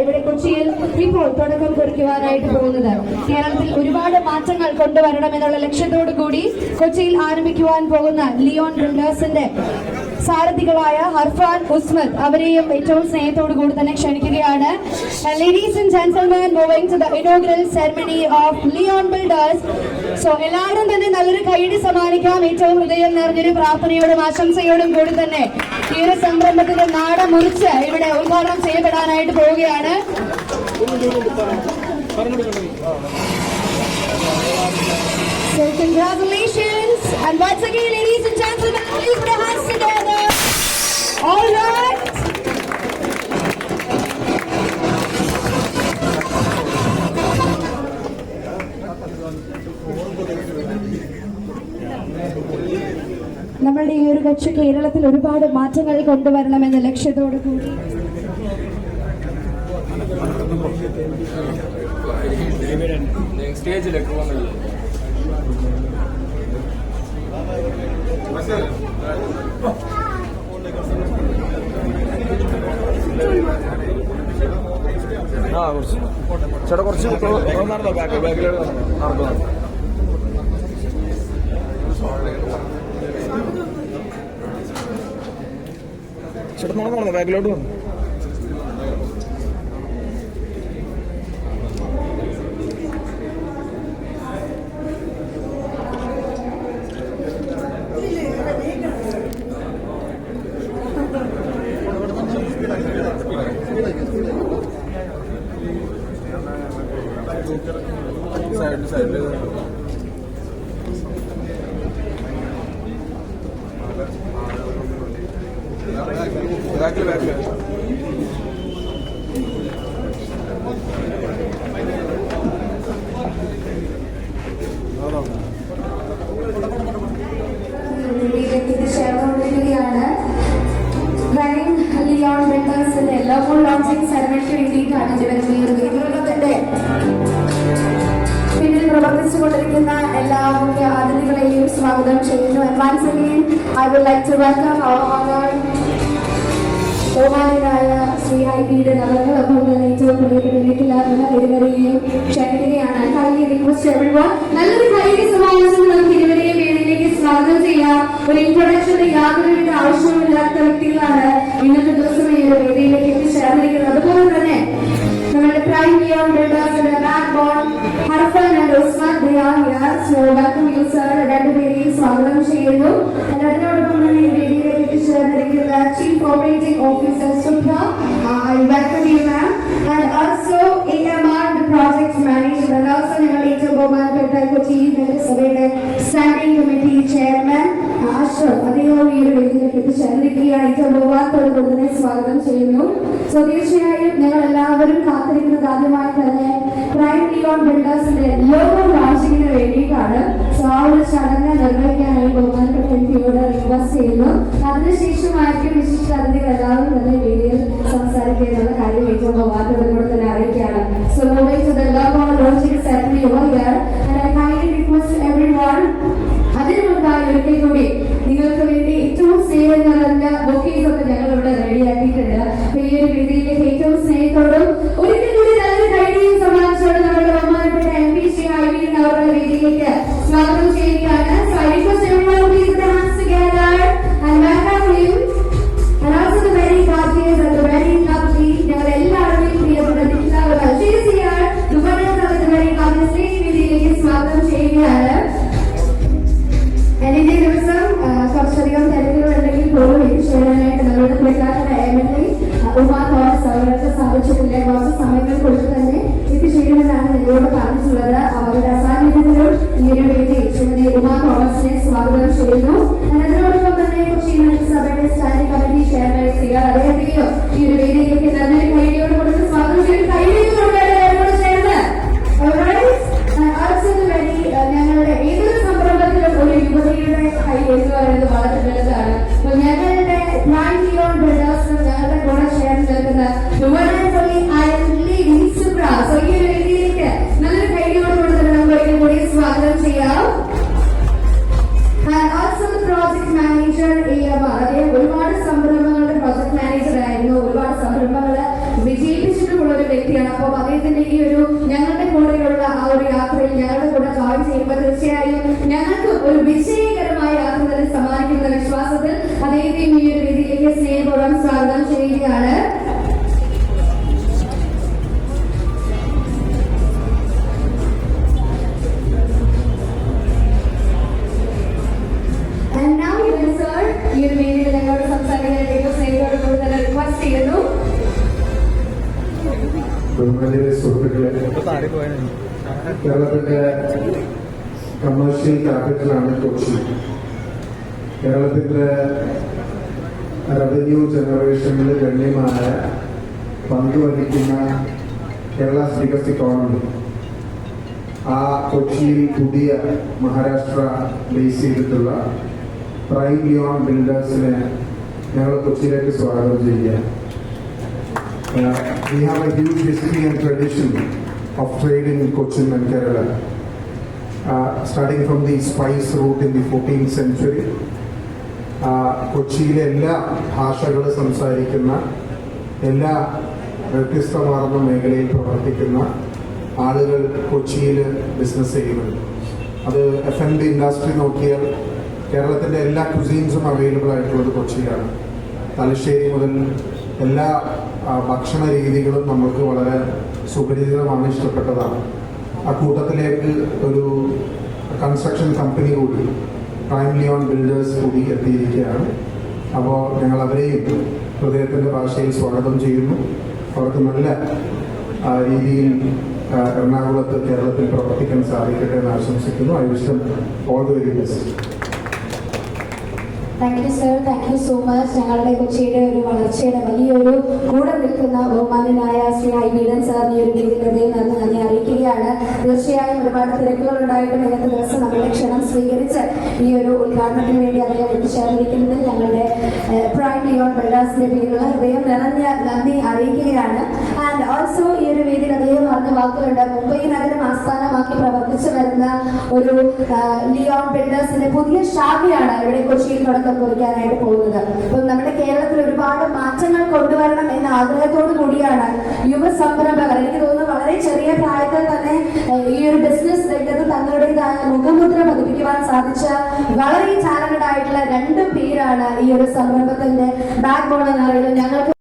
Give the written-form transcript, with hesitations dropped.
ഇവിടെ കൊച്ചിയിൽ ഇപ്പോൾ തുടക്കം കുറിക്കുവാനായിട്ട് പോകുന്നത്. കേരളത്തിൽ ഒരുപാട് മാറ്റങ്ങൾ കൊണ്ടുവരണമെന്നുള്ള ലക്ഷ്യത്തോടു കൂടി കൊച്ചിയിൽ ആരംഭിക്കുവാൻ പോകുന്ന ലിയോൺ ബിൽഡേഴ്സിന്റെ സാരഥികളായ ഹർഫാൻ ഉസ്മത് അവരെയും ഏറ്റവും സ്നേഹത്തോടു കൂടി തന്നെ ക്ഷണിക്കുകയാണ്. Ladies and gentlemen, moving to the inaugural ceremony of Leon Builders. So എല്ലാവരും തന്നെ നല്ലൊരു കൈയടി സമ്മാനിക്കാം. ഏറ്റവും ഹൃദയം നിറഞ്ഞൊരു പ്രാർത്ഥനയോടും ആശംസയോടും കൂടി തന്നെ ഈ ഒരു സംരംഭത്തിന്റെ നാട മുറിച്ച് ഇവിടെ ഉദ്ഘാടനം ചെയ്യപ്പെടാനായിട്ട് പോവുകയാണ്. So congratulations and once again, ladies and gentlemen, please put your hands together. All right. നമ്മളുടെ ഈ ഒരു കൊച്ചു കേരളത്തിൽ ഒരുപാട് മാറ്റങ്ങൾ കൊണ്ടുവരണമെന്ന ലക്ഷ്യത്തോടു കൂടി സ്റ്റേജിലേക്ക് വന്നത് കുറച്ച് ചേട്ടാ കുറച്ച് നടന്നോ ബാക്കിലോട്ട് നടക്കുന്നു ചേട്ടാ നടന്നോ ബാക്കിലോട്ട് വന്നു സൈഡിൽ ബാക്കിൽ ലിയോൺ ബിൽഡേഴ്സിന്റെ ലോഗോ ലോഞ്ചിങ് സെറമണിക്ക് വേണ്ടിയിട്ടാണ് വേദികളുടെ പിന്നിൽ പ്രവർത്തിച്ചുകൊണ്ടിരിക്കുന്ന എല്ലാ മുഖ്യ അതിഥികളെയും സ്വാഗതം ചെയ്യുന്നു. Once again, I would like to welcome our honored ബഹുമാനായ ശ്രീ ഐ.പി.യുടെ നഗരങ്ങൾ അപ്പോൾ തന്നെ ഏറ്റവും പ്രിയപ്പെട്ട ഇരുവരെയും ക്ഷണിക്കുകയാണ്. Kindly request everyone, നല്ലൊരു കൈയ്യടി സമ്മാനിച്ച് നമുക്ക് ഇരുവരെയും വേദിയിലേക്ക് സ്വാഗതം ചെയ്യാം. ഒരു ഇൻട്രൊഡക്ഷന്റെ യാതൊരുവിധ ആവശ്യമില്ലാത്ത വ്യക്തികളാണ് ഇന്നത്തെ ദിവസം ഈ ഒരു വേദിയിലേക്ക് എത്തിച്ചേർന്നിരിക്കുന്നത്. അതുപോലെ തന്നെ നമ്മുടെ പ്രൈം ലിയോൺ ബിൽഡേഴ്സിന്റെ backbone Harfan and Usman welcome you sir. രണ്ടുപേരെയും സ്വാഗതം ചെയ്യുന്നു. അതിനോടൊപ്പം തന്നെ ഈ വേദിയിലേക്ക് എത്തിച്ചേർന്നിരിക്കുന്ന chief operating officer Subha, I welcome you ma'am, and also AMR the project manager, and also ഞങ്ങളുടെ ഏറ്റവും ബഹുമാനപ്പെട്ട കൊച്ചി നഗരസഭയുടെ സ്റ്റാൻഡിംഗ് കമ്മിറ്റി ചെയർമാൻ അഷ്റഫ് അദ്ദേഹവും ഈ ഒരു വേദിയിലേക്ക് എത്തിച്ചേർന്നിരിക്കുകയാണ്. ഏറ്റവും ബഹുമാനത്തോടെ തന്നെ സ്വാഗതം ചെയ്യുന്നു. സോ തീർച്ചയായും ഞങ്ങൾ എല്ലാവരും കാത്തിരിക്കുന്നത് ആദ്യമായി തന്നെ പ്രൈം ലിയോൺ ബിൽഡേഴ്സിന്റെ ലോഗോ ലോഞ്ചിങ്ങിന് വേണ്ടിയിട്ടാണ്. സോ ആ ഒരു ചടങ്ങ് നിർവഹിക്കാനായി ബഹുമാനപ്പെട്ട എംപിയോട് റിക്വസ്റ്റ് ചെയ്യുന്നു. അതിനുശേഷമായിരിക്കും വിശിഷ്ട അതിഥികൾ എല്ലാവരും തന്നെ വേദിയിൽ സംസാരിക്കുക എന്നുള്ള കാര്യം ഏറ്റവും ബഹുമാനത്തോടെ കൂടെ തന്നെ അറിയിക്കുകയാണ്. So moving to the logo launching ceremony over here, and I kindly request everyone, അതിനു മുൻപായി ഒരിക്കൽ കൂടി നിങ്ങൾക്ക് വേണ്ടി ഏറ്റവും സ്നേഹം നിറഞ്ഞ ബൊക്കേസ് ഒക്കെ ഞങ്ങൾ ഇവിടെ റെഡിയാക്കിയിട്ടുണ്ട്. ഈ ഒരു വേദിയിലേക്ക് ഏറ്റവും സ്നേഹത്തോടും ഒരിക്കൽ കൂടി നല്ലൊരു കൈഡിയും സമ്മാനിച്ചുകൊണ്ട് നമ്മുടെ ബഹുമാനപ്പെട്ട MP ശ്രീ ഐ.വി. അവരുടെ വേദിയിലേക്ക് സ്വാഗതം ചെയ്യുകയാണ്. So I request everyone please put your hands together and welcome him, and also the very gorgeous and the very lovely ഞങ്ങൾ എല്ലാവരുടെയും പ്രിയപ്പെട്ട ദിക്ലാവ് she is here to welcome the very gorgeous വേദിയിലേക്ക് സ്വാഗതം ചെയ്യുകയാണ്. ഇന്നേ ദിവസം കുറച്ചധികം തിരക്കുകളുണ്ടെങ്കിൽ പോലും ഇത് ചെയ്യാനായിട്ട് നമ്മളുടെ പ്രഖ്യാപന MLA ഉമാ തോമസ് അവർക്ക് സാധിച്ചിട്ടില്ല. കുറച്ച് സമയം വ്യക്തിയാണ്. അപ്പോൾ അദ്ദേഹത്തിന്റെ ഈ ഒരു ഞങ്ങളുടെ കൂടെയുള്ള ആ ഒരു യാത്രയിൽ ഞങ്ങളുടെ കൂടെ ജോയിൻ ചെയ്യുമ്പോൾ തീർച്ചയായും ഞങ്ങൾക്ക് ഒരു വിജയകരമായ യാത്ര തന്നെ സമ്മാനിക്കുന്ന വിശ്വാസത്തിൽ അദ്ദേഹത്തെയും ഈ ഒരു വേദിയിലേക്ക് സ്നേഹപൂർവ്വം സ്വാഗതം ചെയ്യുകയാണ്. ഈ ഒരു വേദിയിൽ ഞങ്ങളോട് സംസാരിക്കാനായിട്ട് സ്നേഹിതരോട് തന്നെ റിക്വസ്റ്റ് ചെയ്യുന്നു. ബഹുമാന്യരെ സുഹൃത്തുക്കളെ, കേരളത്തിന്റെ കമേഴ്ഷ്യൽ ക്യാപിറ്റലാണ് കൊച്ചി. കേരളത്തിന്റെ റവന്യൂ ജനറേഷനിൽ ഗണ്യമായ പങ്ക് വഹിക്കുന്ന കേരള സ്പീക്കേഴ്സ് ഇക്കോണമി. ആ കൊച്ചിയിൽ പുതിയ മഹാരാഷ്ട്ര ബേസ് ചെയ്തിട്ടുള്ള പ്രൈം ലിയോൺ ബിൽഡേഴ്സിനെ ഞങ്ങൾ കൊച്ചിയിലേക്ക് സ്വാഗതം ചെയ്യുക. We have a huge history and tradition of trade in Cochin and Kerala. Starting from the spice route in the 14th century, കൊച്ചിയിലെ എല്ലാ ഭാഷകൾ സംസാരിക്കുന്ന, എല്ലാ വ്യത്യസ്തമാർന്ന മേഖലയിൽ പ്രവർത്തിക്കുന്ന ആളുകൾ കൊച്ചിയിൽ ബിസിനസ് ചെയ്യുന്നുണ്ട്. അത് F&B ഇൻഡസ്ട്രി നോക്കിയാൽ കേരളത്തിൻ്റെ എല്ലാ കുസീൻസും അവൈലബിൾ ആയിട്ടുള്ളത് കൊച്ചിയിലാണ്. തലശ്ശേരി മുതൽ എല്ലാ ഭക്ഷണ രീതികളും നമുക്ക് വളരെ സുപരിചിതമാണ്, ഇഷ്ടപ്പെട്ടതാണ്. ആ കൂട്ടത്തിലേക്ക് ഒരു കൺസ്ട്രക്ഷൻ കമ്പനി കൂടി, പ്രൈം ലിയോൺ ബിൽഡേഴ്സ് കൂടി എത്തിയിരിക്കുകയാണ്. അപ്പോൾ ഞങ്ങൾ അവരെയും ഹൃദയത്തിൻ്റെ ഭാഷയിൽ സ്വാഗതം ചെയ്യുന്നു. അവർക്ക് നല്ല രീതിയിൽ എറണാകുളത്ത്, കേരളത്തിൽ പ്രവർത്തിക്കാൻ സാധിക്കട്ടെ എന്ന് ആശംസിക്കുന്നു. I wish them all the very best. Thank you sir, thank you so much. ഞങ്ങളുടെ കൊച്ചിയുടെ ഒരു വളർച്ചയുടെ വലിയൊരു കൂടെ നിൽക്കുന്ന ബഹുമാന്യനായ ശ്രീ ഐ ബീഡൻ സാർ ഈ ഒരു വേദിയിലൂടെ നന്ദി അറിയിക്കുകയാണ്. തീർച്ചയായും ഒരുപാട് തിരക്കുകൾ ഉണ്ടായിട്ടും ഇന്നത്തെ ദിവസം നമ്മുടെ ക്ഷണം സ്വീകരിച്ച് ഈ ഒരു ഉദ്ഘാടനത്തിന് വേണ്ടി അദ്ദേഹം എത്തിച്ചേർന്നിരിക്കുന്നതിൽ ഞങ്ങളുടെ പ്രൈം ലിയോൺ ബിൽഡേഴ്സിന്റെ പേരിലുള്ള ഹൃദയം നിറഞ്ഞ നന്ദി അറിയിക്കുകയാണ്. ആൻഡ് ഓൾസോ ഈ ഒരു വേദിയിൽ അദ്ദേഹം പറഞ്ഞ വാക്കുകളുണ്ട്. മുംബൈ നഗരം ആസ്ഥാനമാക്കി പ്രവർത്തിച്ചു വരുന്ന ഒരു ലിയോൺ ബിൽഡേഴ്സിന്റെ പുതിയ ശാഖയാണ് ഇവിടെ കൊച്ചിയിൽ തുടക്കം കുറിക്കാനായിട്ട് പോകുന്നത്. അപ്പം നമ്മുടെ കേരളത്തിൽ ഒരുപാട് മാറ്റങ്ങൾ കൊണ്ടുവരണം എന്ന ആഗ്രഹത്തോടു കൂടിയാണ് യുവ സംരംഭകർ, എനിക്ക് തോന്നുന്നു വളരെ ചെറിയ പ്രായത്തിൽ തന്നെ ഈ ഒരു ബിസിനസ് രംഗത്ത് തങ്ങളുടേതായ മുഖമുദ്ര പതിപ്പിക്കുവാൻ സാധിച്ച വളരെ ടാലന്റഡ് ആയിട്ടുള്ള 2 പേരാണ് ഈ ഒരു സംരംഭത്തിന്റെ ബാക്ക് ബോൺ എന്ന് പറയുന്നത്. ഞങ്ങൾക്ക്